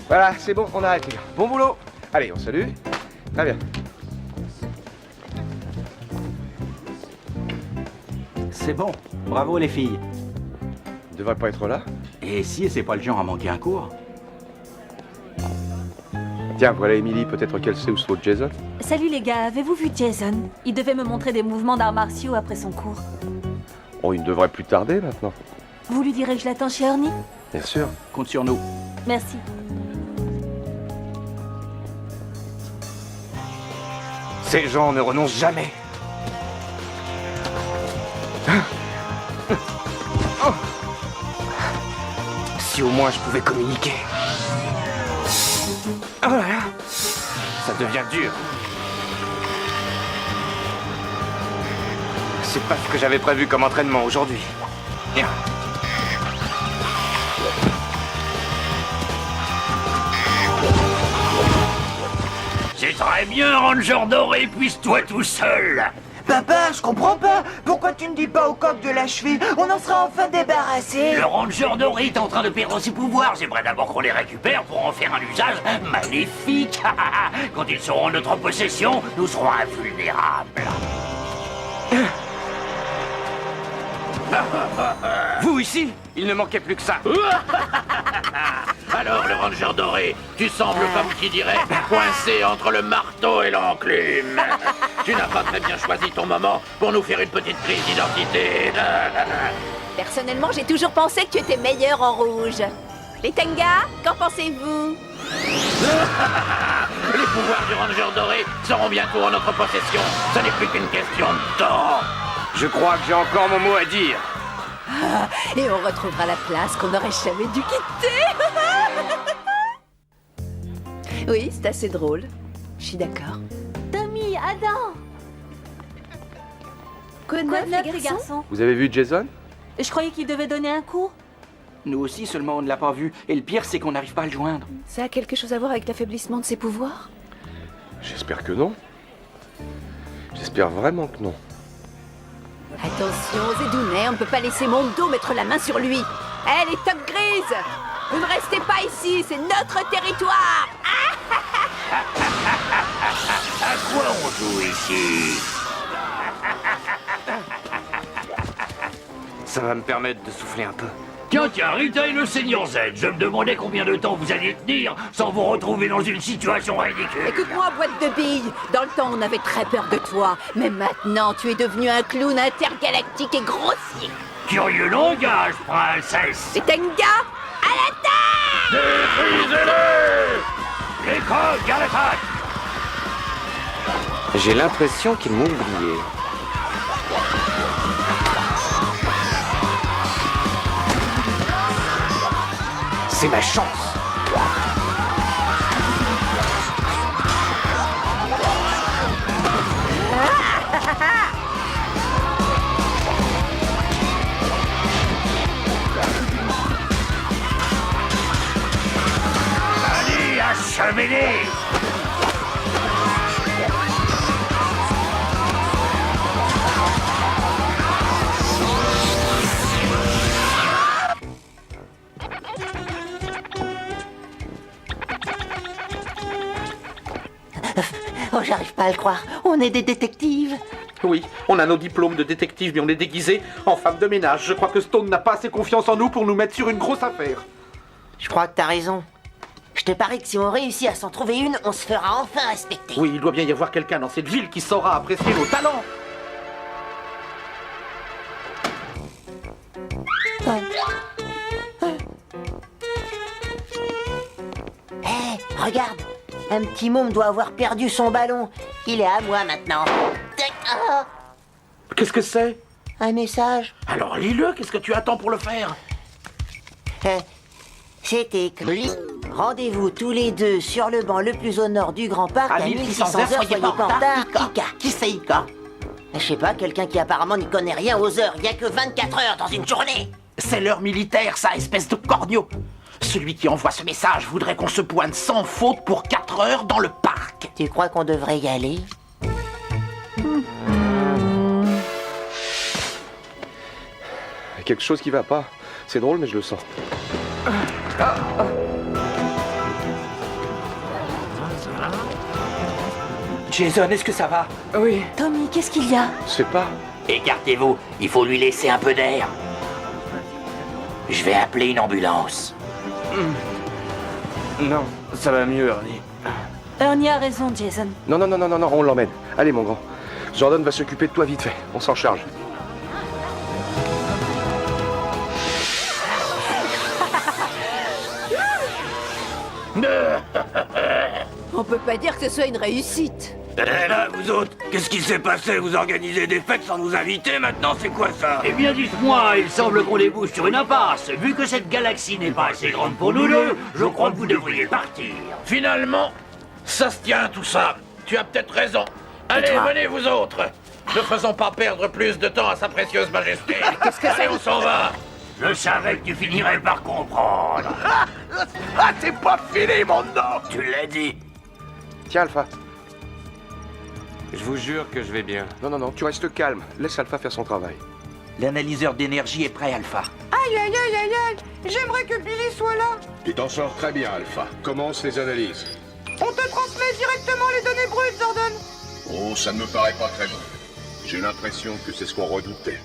Voilà, c'est bon, on arrête les gars. Bon boulot. Allez, on salue. Très bien. C'est bon. Bravo les filles. Il devrait pas être là. Et si c'est pas le genre à manquer un cours? Tiens, voilà Emily, peut-être qu'elle sait où se trouve Jason. Salut les gars, avez-vous vu Jason? Il devait me montrer des mouvements d'arts martiaux après son cours. Oh, il ne devrait plus tarder maintenant. Vous lui direz que je l'attends chez Ernie? Bien sûr. Compte sur nous. Merci. Ces gens ne renoncent jamais. Si au moins je pouvais communiquer. Oh là là, ça devient dur. C'est pas ce que j'avais prévu comme entraînement aujourd'hui. Bien. C'est très bien, Ranger Doré, puisse-toi tout seul. Papa, je comprends pas. Pourquoi tu ne dis pas au coq de l'achever? On en sera enfin débarrassé. Le Ranger Doré est en train de perdre ses pouvoirs. J'aimerais d'abord qu'on les récupère pour en faire un usage maléfique. Quand ils seront en notre possession, nous serons invulnérables. Vous ici, il ne manquait plus que ça. Alors, le Ranger Doré, tu sembles, comme qui dirait, coincé entre le marteau et l'enclume. Tu n'as pas très bien choisi ton moment pour nous faire une petite crise d'identité. Personnellement, j'ai toujours pensé que tu étais meilleur en rouge. Les Tenga, qu'en pensez-vous? Les pouvoirs du Ranger Doré seront bientôt en notre possession. Ce n'est plus qu'une question de temps. Je crois que j'ai encore mon mot à dire. Et on retrouvera la place qu'on n'aurait jamais dû quitter. Oui, c'est assez drôle. Je suis d'accord. Tommy, Adam! Quoi de Quoi de neuf, neuf, les garçons? Vous avez vu Jason? Je croyais qu'il devait donner un cours. Nous aussi, seulement on ne l'a pas vu. Et le pire, c'est qu'on n'arrive pas à le joindre. Ça a quelque chose à voir avec l'affaiblissement de ses pouvoirs? J'espère que non. J'espère vraiment que non. Attention, Zedounet, on ne peut pas laisser Mondo mettre la main sur lui. Hé, les Top Grises! Vous ne restez pas ici, c'est notre territoire! À quoi on joue ici? Ça va me permettre de souffler un peu. Tiens, Rita et le Seigneur Z, je me demandais combien de temps vous alliez tenir sans vous retrouver dans une situation ridicule. Écoute-moi, boîte de billes. Dans le temps, on avait très peur de toi. Mais maintenant, tu es devenu un clown intergalactique et grossier. Curieux langage, princesse. Les Tenga, à l'attaque! Détruisez-les! Les coqs à l'attaque! J'ai l'impression qu'ils m'ont oublié. C'est ma chance. Allez, achevez-les! Oh, j'arrive pas à le croire. On est des détectives. Oui, on a nos diplômes de détective, mais on est déguisés en femmes de ménage. Je crois que Stone n'a pas assez confiance en nous pour nous mettre sur une grosse affaire. Je crois que t'as raison. Je te parie que si on réussit à s'en trouver une, on se fera enfin respecter. Oui, il doit bien y avoir quelqu'un dans cette ville qui saura apprécier nos talents. Hé, regarde. Un petit môme doit avoir perdu son ballon. Il est à moi maintenant. Tac, ah, Qu'est-ce que c'est? un message. Alors lis-le, qu'est-ce que tu attends pour le faire? C'est écrit. Rendez-vous tous les deux sur le banc le plus au nord du Grand Parc À à 1600 heures, soyez pas en retard. Ika. Qui c'est Ika? Je sais pas, quelqu'un qui apparemment n'y connaît rien aux heures. Il y a que 24 heures dans une journée. C'est l'heure militaire, ça, espèce de corneau. Celui qui envoie ce message voudrait qu'on se pointe sans faute pour 4 heures dans le parc. Tu crois qu'on devrait y aller? Il y a quelque chose qui va pas. C'est drôle, mais je le sens. Jason, est-ce que ça va? Oui. Tommy, qu'est-ce qu'il y a? C'est pas... Écartez-vous, il faut lui laisser un peu d'air. Je vais appeler une ambulance. Non, ça va mieux, Ernie. Ernie a raison, Jason. Non, on l'emmène. Allez, mon grand. Jordan va s'occuper de toi vite fait. On s'en charge. On peut pas dire que ce soit une réussite. Eh là, vous autres, qu'est-ce qui s'est passé? Vous organisez des fêtes sans nous inviter maintenant? C'est quoi ça? Eh bien, dites-moi, il semble qu'on débouche sur une impasse. Vu que cette galaxie n'est pas assez grande pour nous deux, je crois que vous devriez partir. Finalement, ça se tient tout ça. Tu as peut-être raison. Allez, venez vous autres. Ne faisons pas perdre plus de temps à sa précieuse majesté. Qu'est-ce que Allez, on s'en va. Je savais que tu finirais par comprendre. Ah, c'est pas fini, mon nom! Tu l'as dit. Tiens, Alpha. Je vous jure que je vais bien. Non, tu restes calme. Laisse Alpha faire son travail. L'analyseur d'énergie est prêt, Alpha. Aïe, aïe, aïe, aïe, aïe. J'aimerais que Billy soit là. Tu t'en sors très bien, Alpha. Commence les analyses. On te transmet directement les données brutes, Jordan. Oh, ça ne me paraît pas très bon. J'ai l'impression que c'est ce qu'on redoutait.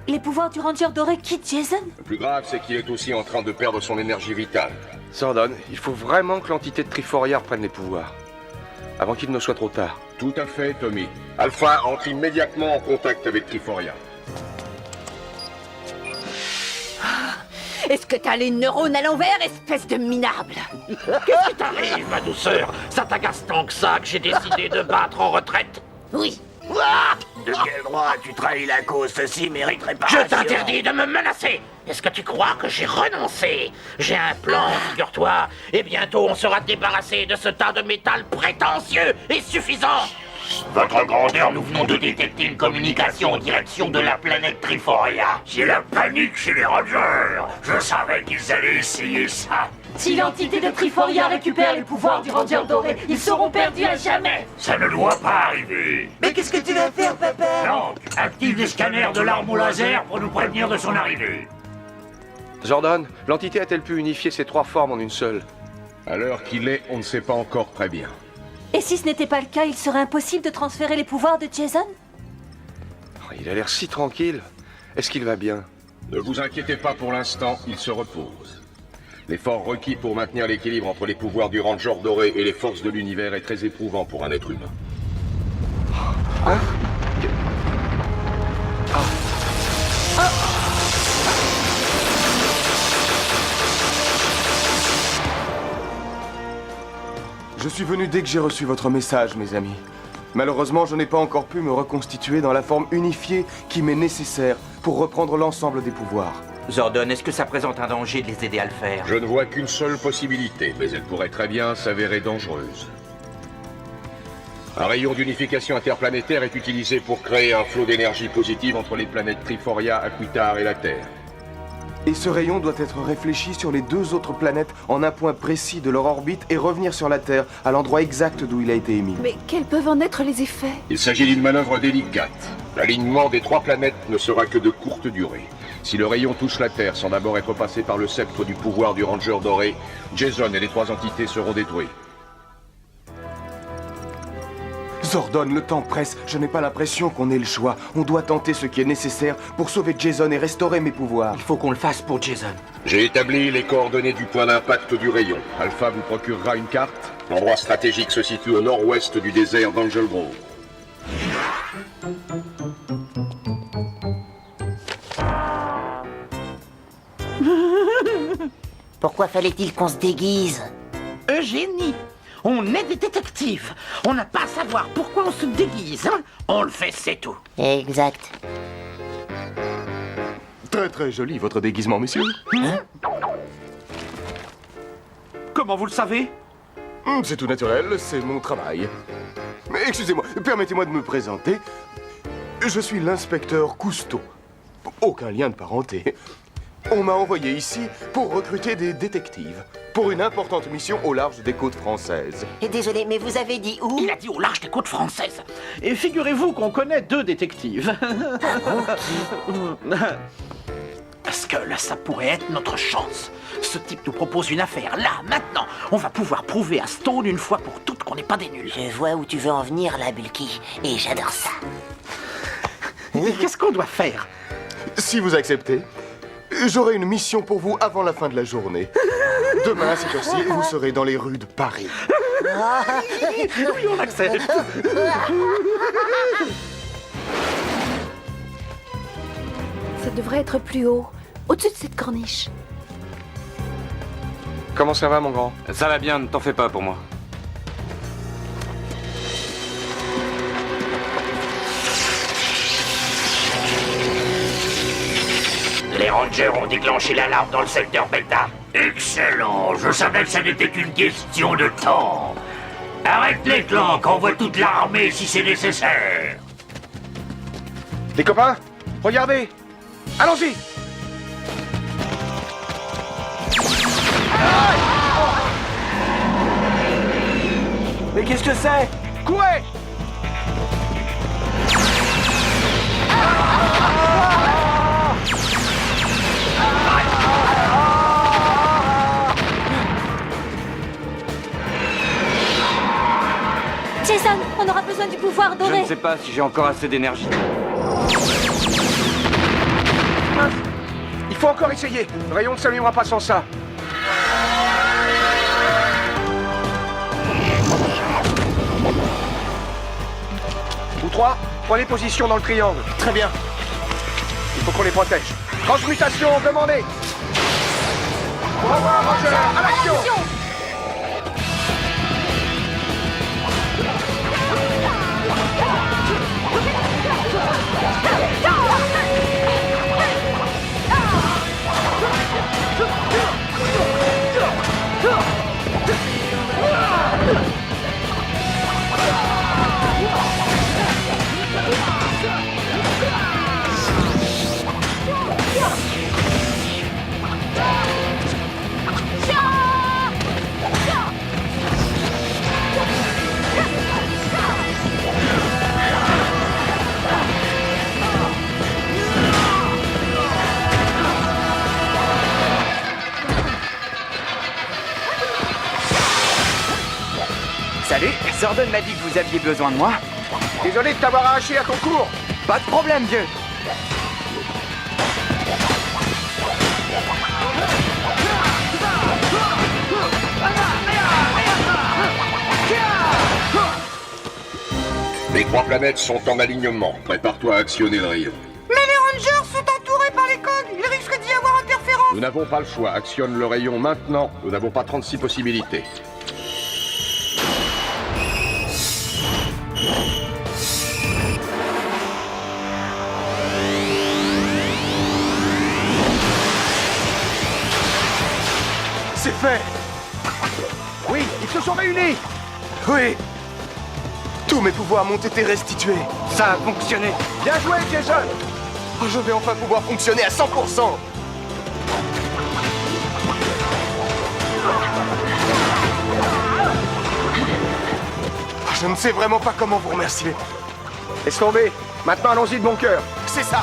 Les pouvoirs du Ranger doré quittent Jason? Le plus grave, c'est qu'il est aussi en train de perdre son énergie vitale. Jordan, il faut vraiment que l'entité de Triforia reprenne les pouvoirs. Avant qu'il ne soit trop tard. Tout à fait, Tommy. Alpha entre immédiatement en contact avec Triforia. Est-ce que t'as les neurones à l'envers, espèce de minable? Qu'est-ce qui t'arrive, ma douceur? Ça t'agace tant que ça que j'ai décidé de battre en retraite? Oui. De quel droit tu trahis la cause? Ceci mérite réparation. Je t'interdis de me menacer. Est-ce que tu crois que j'ai renoncé? J'ai un plan, figure-toi, et bientôt on sera débarrassé de ce tas de métal prétentieux et suffisant. Votre grandeur, nous venons de détecter une communication en direction de la planète Triforia. C'est la panique chez les Rangers. Je savais qu'ils allaient essayer ça. Si l'entité de Triforia récupère les pouvoirs du Ranger doré, ils seront perdus à jamais. Ça ne doit pas arriver. Mais qu'est-ce que tu vas faire, papa? Donc, active les scanners de l'arme au laser pour nous prévenir de son arrivée. Jordan, l'entité a-t-elle pu unifier ces trois formes en une seule? À l'heure qu'il est, on ne sait pas encore très bien. Et si ce n'était pas le cas, il serait impossible de transférer les pouvoirs de Jason? Oh, il a l'air si tranquille. Est-ce qu'il va bien? Ne vous inquiétez pas pour l'instant, il se repose. L'effort requis pour maintenir l'équilibre entre les pouvoirs du Ranger doré et les forces de l'univers est très éprouvant pour un être humain. Hein? Je suis venu dès que j'ai reçu votre message, mes amis. Malheureusement, je n'ai pas encore pu me reconstituer dans la forme unifiée qui m'est nécessaire pour reprendre l'ensemble des pouvoirs. Jordan, est-ce que ça présente un danger de les aider à le faire? Je ne vois qu'une seule possibilité, mais elle pourrait très bien s'avérer dangereuse. Un rayon d'unification interplanétaire est utilisé pour créer un flot d'énergie positive entre les planètes Triforia, Aquitar et la Terre. Et ce rayon doit être réfléchi sur les deux autres planètes en un point précis de leur orbite et revenir sur la Terre, à l'endroit exact d'où il a été émis. Mais quels peuvent en être les effets? Il s'agit d'une manœuvre délicate. L'alignement des trois planètes ne sera que de courte durée. Si le rayon touche la Terre sans d'abord être passé par le sceptre du pouvoir du Ranger doré, Jason et les trois entités seront détruits. Jordan, le temps presse. Je n'ai pas l'impression qu'on ait le choix. On doit tenter ce qui est nécessaire pour sauver Jason et restaurer mes pouvoirs. Il faut qu'on le fasse pour Jason. J'ai établi les coordonnées du point d'impact du rayon. Alpha vous procurera une carte. L'endroit stratégique se situe au nord-ouest du désert d'Angel Grove. Pourquoi fallait-il qu'on se déguise? Eugénie, on est des détectives. On n'a pas à savoir pourquoi on se déguise, hein? On le fait, c'est tout. Exact. Très très joli votre déguisement, monsieur. Comment vous le savez? C'est tout naturel, c'est mon travail. Mais excusez-moi, permettez-moi de me présenter. Je suis l'inspecteur Cousteau. Aucun lien de parenté. On m'a envoyé ici pour recruter des détectives. Pour une importante mission au large des côtes françaises. Et désolé, mais vous avez dit où? Il a dit au large des côtes françaises. Et figurez-vous qu'on connaît deux détectives. Est-ce que là, ça pourrait être notre chance? Ce type nous propose une affaire, là, maintenant. On va pouvoir prouver à Stone une fois pour toutes qu'on qu'on n'est pas des nuls. Je vois où tu veux en venir là, Bulky, et j'adore ça. Qu'est-ce qu'on doit faire? Si vous acceptez, j'aurai une mission pour vous avant la fin de la journée. Demain, à cette heure-ci, vous serez dans les rues de Paris. Oui, on accepte. Ça devrait être plus haut, au-dessus de cette corniche. Comment ça va, mon grand? Ça va bien, ne t'en fais pas pour moi. Les Rangers ont déclenché l'alarme dans le secteur Beta. Excellent, je savais que ça n'était qu'une question de temps. Arrête les clans, envoie toute l'armée si c'est nécessaire. Les copains, regardez! Allons-y! Mais qu'est-ce que c'est? Courez! Jason, on aura besoin du pouvoir Je doré. ne sais pas si j'ai encore assez d'énergie. Il faut encore essayer. Le rayon ne s'allumera pas sans ça. Vous trois, prenez position dans le triangle. Très bien. Il faut qu'on les protège. Transmutation demandée. Au revoir, Roger. À l'action! Salut, Zordon m'a dit que vous aviez besoin de moi. Désolé de t'avoir arraché à ton cours. Pas de problème, vieux. Les 3 planètes sont en alignement. Prépare-toi à actionner le rayon. Mais les Rangers sont entourés par les codes. Il risque d'y avoir interférence. Nous n'avons pas le choix. Actionne le rayon maintenant. Nous n'avons pas 36 possibilités. C'est fait. Oui, ils se sont réunis. Oui. Tous mes pouvoirs m'ont été restitués. Ça a fonctionné. Bien joué, Jason. Oh, je vais enfin pouvoir fonctionner à 100%. Je ne sais vraiment pas comment vous remercier. Laisse tomber. Maintenant, allons-y de bon cœur. C'est ça.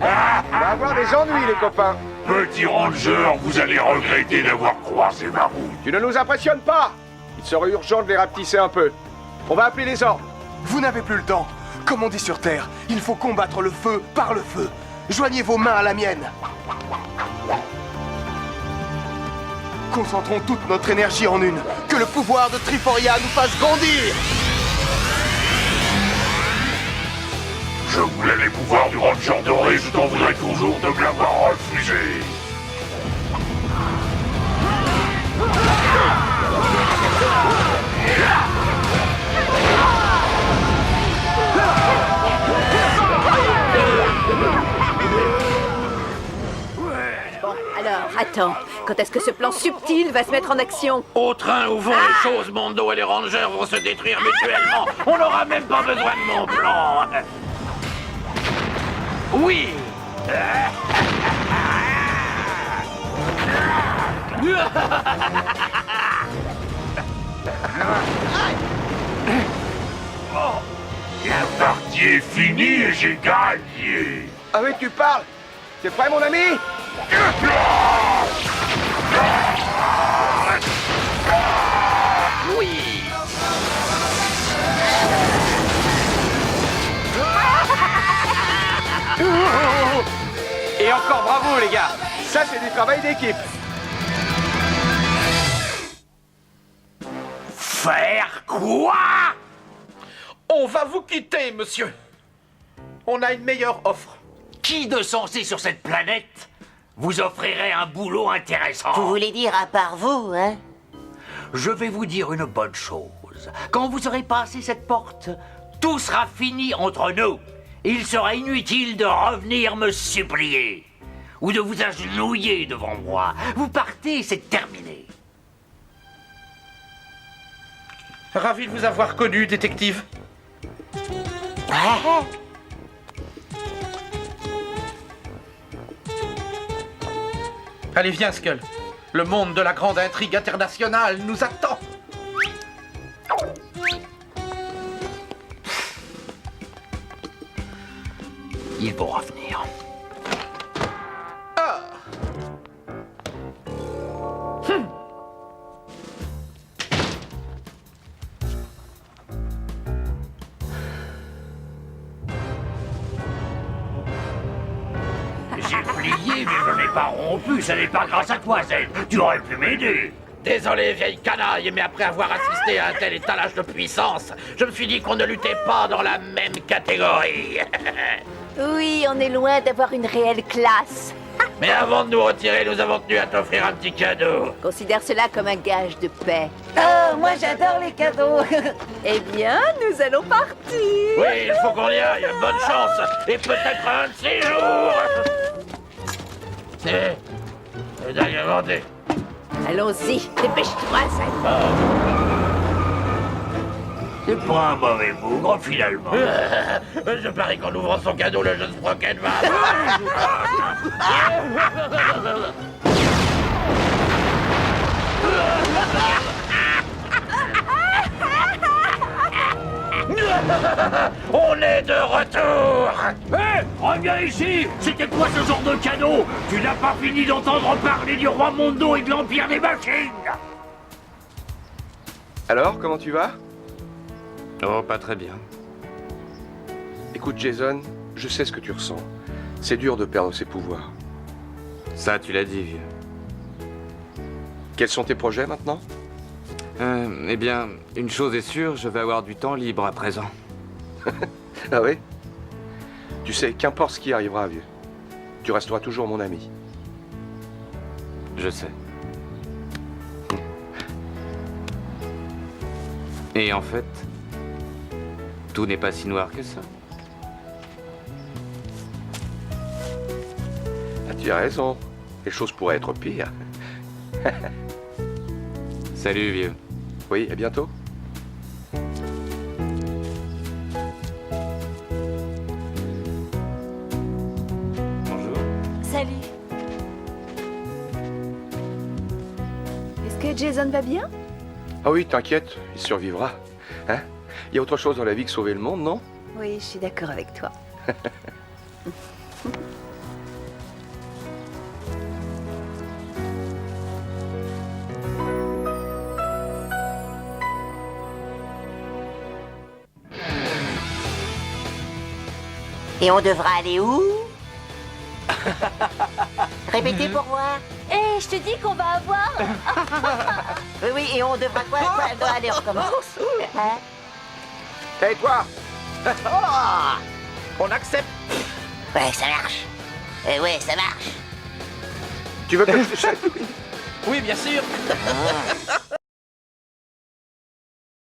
On va avoir des ennuis, les copains. Petit Ranger, vous allez regretter d'avoir croisé ma route. Tu ne nous impressionnes pas. Il serait urgent de les rapetisser un peu. On va appeler les ordres. Vous n'avez plus le temps. Comme on dit sur Terre, il faut combattre le feu par le feu. Joignez vos mains à la mienne. Concentrons toute notre énergie en une. Que le pouvoir de Triforia nous fasse grandir. Je voulais les pouvoirs du Ranger doré, je t'en voudrais toujours de me l'avoir refusé. Bon, alors, attends. Quand est-ce que ce plan subtil va se mettre en action? Au train où vont les choses, Mondo et les Rangers vont se détruire mutuellement. On n'aura même pas besoin de mon plan. Oui. La partie est finie et j'ai gagné. Ah oui, tu parles. T'es prêt, mon ami? Oui. Et encore bravo les gars. Ça c'est du travail d'équipe. Faire quoi? On va vous quitter, monsieur. On a une meilleure offre. Qui de censé sur cette planète vous offrirait un boulot intéressant? Vous voulez dire à part vous, hein? Je vais vous dire une bonne chose. Quand vous aurez passé cette porte, tout sera fini entre nous. Il sera inutile de revenir me supplier ou de vous agenouiller devant moi. Vous partez, c'est terminé. Ravi de vous avoir connu, détective. Allez, viens, Skull. Le monde de la grande intrigue internationale nous attend. Ils vont revenir. J'ai plié, mais je n'ai pas rompu. Ça n'est pas grâce à toi, Zed. Tu aurais pu m'aider. Désolé, vieille canaille, mais après avoir assisté à un tel étalage de puissance, je me suis dit qu'on ne luttait pas dans la même catégorie. Oui, on est loin d'avoir une réelle classe. Mais avant de nous retirer, nous avons tenu à t'offrir un petit cadeau. Considère cela comme un gage de paix. Oh, moi j'adore les cadeaux. Eh bien, nous allons partir. Oui, il faut qu'on y aille. Bonne chance. Et peut-être un de ces jours. Demandez. Allons-y, dépêche-toi, Zed. C'est pas un mauvais bougre, finalement. Je parie qu'en ouvrant son cadeau, le jeune Sprocket va... On est de retour. Hé, reviens ici. C'était quoi ce genre de cadeau? Tu n'as pas fini d'entendre parler du roi Mondo et de l'Empire des Machines? Alors, comment tu vas? Oh, pas très bien. Écoute, Jason, je sais ce que tu ressens. C'est dur de perdre ses pouvoirs. Ça, tu l'as dit, vieux. Quels sont tes projets maintenant? Eh bien, une chose est sûre, je vais avoir du temps libre à présent. Ah oui? Tu sais, qu'importe ce qui arrivera, vieux, tu resteras toujours mon ami. Je sais. Et en fait, tout n'est pas si noir que ça. Ah, tu as raison. Les choses pourraient être pires. Salut, vieux. Oui, à bientôt. Bonjour. Salut. Est-ce que Jason va bien? Ah oui, t'inquiète, il survivra. Hein? Il y a autre chose dans la vie que sauver le monde, non? Oui, je suis d'accord avec toi. Et on devra aller où? Répétez pour voir. Eh, je te dis qu'on va avoir... Oui, oui, et on devra quoi? Allez, on recommence. Hein? Hé, toi! On accepte. Ouais, ça marche. Ouais, ça marche. Tu veux que je te... Oui, bien sûr.